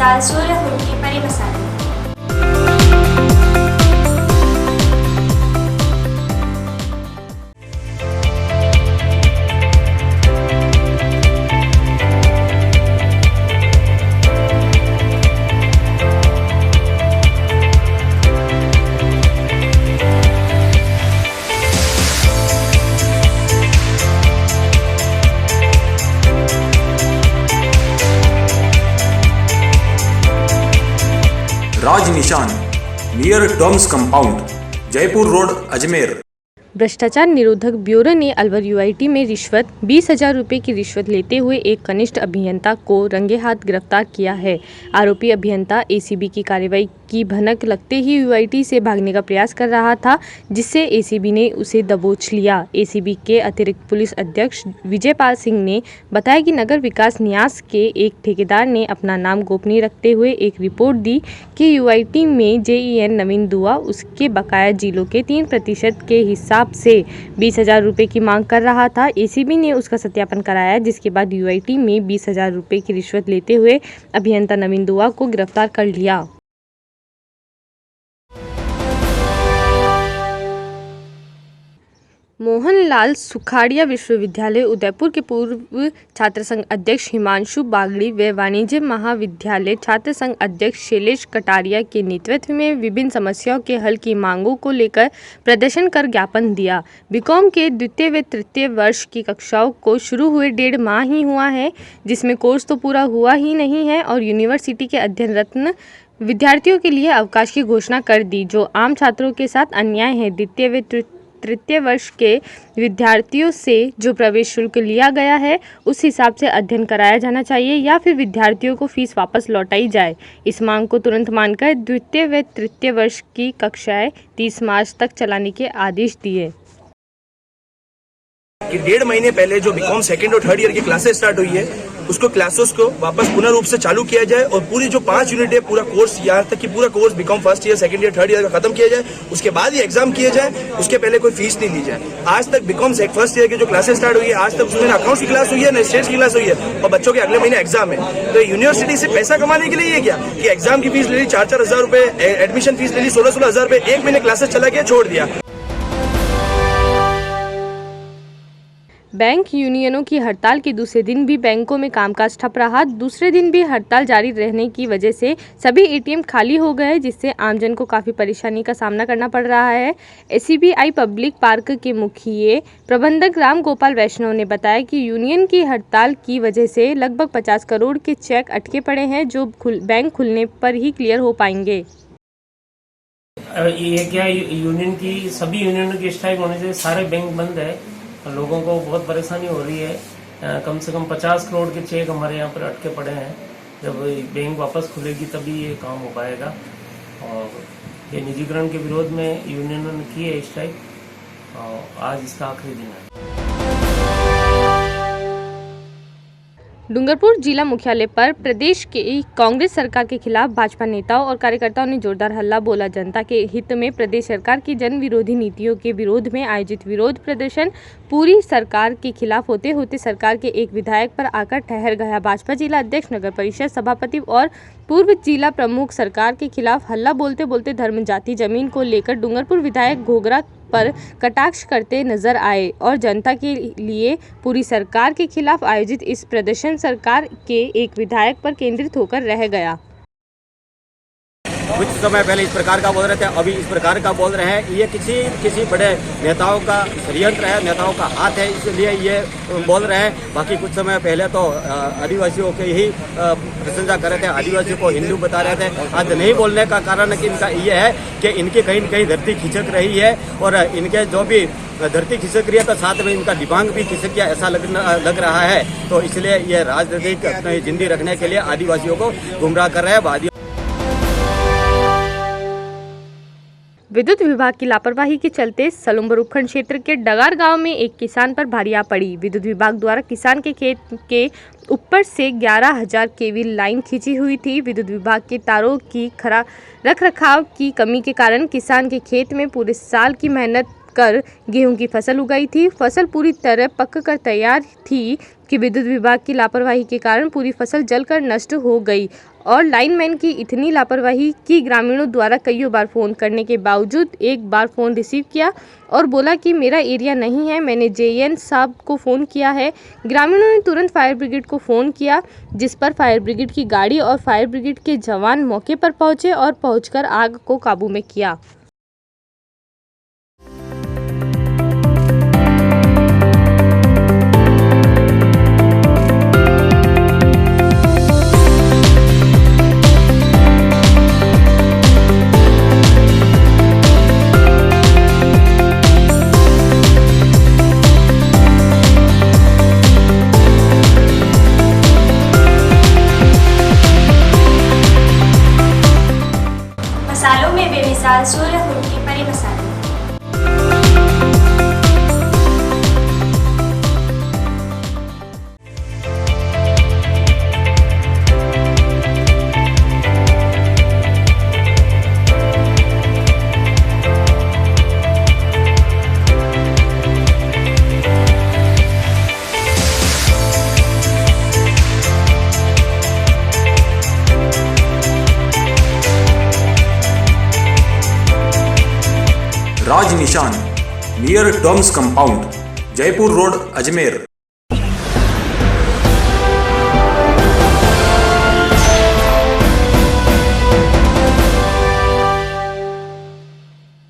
मिसाल सूर्यकुंड के परी मसाले। राज निशान near Doms compound, Jaipur road, Ajmer. भ्रष्टाचार निरोधक ब्यूरो ने अलवर यूआईटी में रिश्वत 20,000 रुपये की रिश्वत लेते हुए एक कनिष्ठ अभियंता को रंगे हाथ गिरफ्तार किया है। आरोपी अभियंता एसीबी की कार्रवाई की भनक लगते ही यूआईटी से भागने का प्रयास कर रहा था, जिससे एसीबी ने उसे दबोच लिया। एसीबी के अतिरिक्त पुलिस अधीक्षक विजयपाल सिंह ने बताया कि नगर विकास न्यास के एक ठेकेदार ने अपना नाम गोपनीय रखते हुए एक रिपोर्ट दी कि यूआईटी में जेईएन नवीन दुआ उसके बकाया जिलों के 3% के हिसाब से 20,000 रुपये की मांग कर रहा था। एसीबी ने उसका सत्यापन कराया, जिसके बाद यूआईटी में 20,000 रुपये की रिश्वत लेते हुए अभियंता नवीन दुआ को गिरफ्तार कर लिया। मोहनलाल सुखाड़िया विश्वविद्यालय उदयपुर के पूर्व छात्र संघ अध्यक्ष हिमांशु बागड़ी व वाणिज्य महाविद्यालय छात्र संघ अध्यक्ष शैलेश कटारिया के नेतृत्व में विभिन्न समस्याओं के हल की मांगों को लेकर प्रदर्शन कर ज्ञापन दिया। बीकॉम के द्वितीय व तृतीय वर्ष की कक्षाओं को शुरू हुए 1.5 माह ही हुआ है, जिसमें कोर्स तो पूरा हुआ ही नहीं है और यूनिवर्सिटी के अध्ययनरत विद्यार्थियों के लिए अवकाश की घोषणा कर दी, जो आम छात्रों के साथ अन्याय है। द्वितीय व तृतीय वर्ष के विद्यार्थियों से जो प्रवेश शुल्क लिया गया है उस हिसाब से अध्ययन कराया जाना चाहिए या फिर विद्यार्थियों को फीस वापस लौटाई जाए। इस मांग को तुरंत मानकर द्वितीय व तृतीय वर्ष की कक्षाएं 30 मार्च तक चलाने के आदेश दिए। कि 1.5 महीने पहले जो बीकॉम सेकेंड और थर्ड ईयर की क्लासेस स्टार्ट हुई है, उसको क्लासेस को वापस पुनः रूप से चालू किया जाए और पूरी जो 5 यूनिट है पूरा कोर्स, यहाँ तक कि पूरा course BCom first year, second year, third year का खत्म किया जाए। उसके बाद ही एग्जाम किए जाए, उसके पहले कोई फीस नहीं ली जाए। आज तक बीकॉम फर्स्ट ईयर की जो क्लासेस स्टार्ट हुई है, आज तक उसमें अकाउंट्स की क्लास हुई है, न स्टेट्स की क्लास हुई है और बच्चों के अगले महीने एग्जाम है। तो यूनिवर्सिटी से पैसा कमाने के लिए ये क्या कि एग्जाम की फीस ले ली 4-4 हजार रुपए, एडमिशन फीस ले ली 16-16 हजार रुपए, 1 महीने क्लासेस चला के छोड़ दिया। बैंक यूनियनों की हड़ताल के दूसरे दिन भी बैंकों में कामकाज ठप रहा। दूसरे दिन भी हड़ताल जारी रहने की वजह से सभी एटीएम खाली हो गए, जिससे आमजन को काफ़ी परेशानी का सामना करना पड़ रहा है। एसबीआई पब्लिक पार्क के मुखिया प्रबंधक राम गोपाल वैष्णव ने बताया कि यूनियन की हड़ताल की वजह से लगभग 50 करोड़ के चेक अटके पड़े हैं, जो बैंक खुलने पर ही क्लियर हो पाएंगे। ये क्या यूनियन की, सभी यूनियनों की स्ट्राइक होने से सारे बैंक बंद है, लोगों को बहुत परेशानी हो रही है। कम से कम 50 करोड़ के चेक हमारे यहाँ पर अटके पड़े हैं। जब बैंक वापस खुलेगी तभी ये काम हो पाएगा। और ये निजीकरण के विरोध में यूनियनों ने की है स्ट्राइक और आज इसका आखिरी दिन है। डूंगरपुर जिला मुख्यालय पर प्रदेश के कांग्रेस सरकार के खिलाफ भाजपा नेताओं और कार्यकर्ताओं ने जोरदार हल्ला बोला। जनता के हित में प्रदेश सरकार की जन विरोधी नीतियों के विरोध में आयोजित विरोध प्रदर्शन पूरी सरकार के खिलाफ होते होते सरकार के एक विधायक पर आकर ठहर गया। भाजपा जिला अध्यक्ष, नगर परिषद सभापति और पूर्व जिला प्रमुख सरकार के खिलाफ हल्ला बोलते बोलते धर्म, जाति, जमीन को लेकर डूंगरपुर विधायक घोगरा पर कटाक्ष करते नजर आए और जनता के लिए पूरी सरकार के खिलाफ आयोजित इस प्रदर्शन सरकार के एक विधायक पर केंद्रित होकर रह गया। कुछ समय पहले इस प्रकार का बोल रहे थे, अभी इस प्रकार का बोल रहे हैं। ये किसी बड़े नेताओं का षड्यंत्र है, नेताओं का हाथ है, इसलिए ये बोल रहे हैं। बाकी कुछ समय पहले तो आदिवासियों के ही प्रशंसा कर रहे थे, आदिवासियों को हिंदू बता रहे थे। आज नहीं बोलने का कारण कि इनका ये है कि इनकी कहीं न कहीं धरती खिसक रही है और इनके जो भी धरती खिसक रही है तो साथ में इनका दिमाग भी खिसक गया, ऐसा लग रहा है। तो इसलिए ये राजनीतिक अपनी जिंदगी रखने के लिए आदिवासियों को गुमराह कर रहे हैं। विद्युत विभाग की लापरवाही के चलते सलुम्बर उपखंड क्षेत्र के डगार गांव में एक किसान पर भारी आ पड़ी। विद्युत विभाग द्वारा किसान के खेत के ऊपर से 11,000 केवी लाइन खींची हुई थी। विद्युत विभाग के तारों की खराब रखरखाव की कमी के कारण किसान के खेत में पूरे साल की मेहनत कर गेहूं की फसल उगाई थी। फसल पूरी तरह पक कर तैयार थी कि विद्युत विभाग की लापरवाही के कारण पूरी फसल जलकर नष्ट हो गई और लाइनमैन की इतनी लापरवाही कि ग्रामीणों द्वारा कई बार फ़ोन करने के बावजूद एक बार फ़ोन रिसीव किया और बोला कि मेरा एरिया नहीं है, मैंने जेएन साहब को फ़ोन किया है। ग्रामीणों ने तुरंत फायर ब्रिगेड को फ़ोन किया, जिस पर फायर ब्रिगेड की गाड़ी और फायर ब्रिगेड के जवान मौके पर पहुंचे और पहुंचकर आग को काबू में किया। मसालों में बेमिसाल सूरजमुखी परी मसाले। राज निशान near Doms compound, Jaipur road, Ajmer.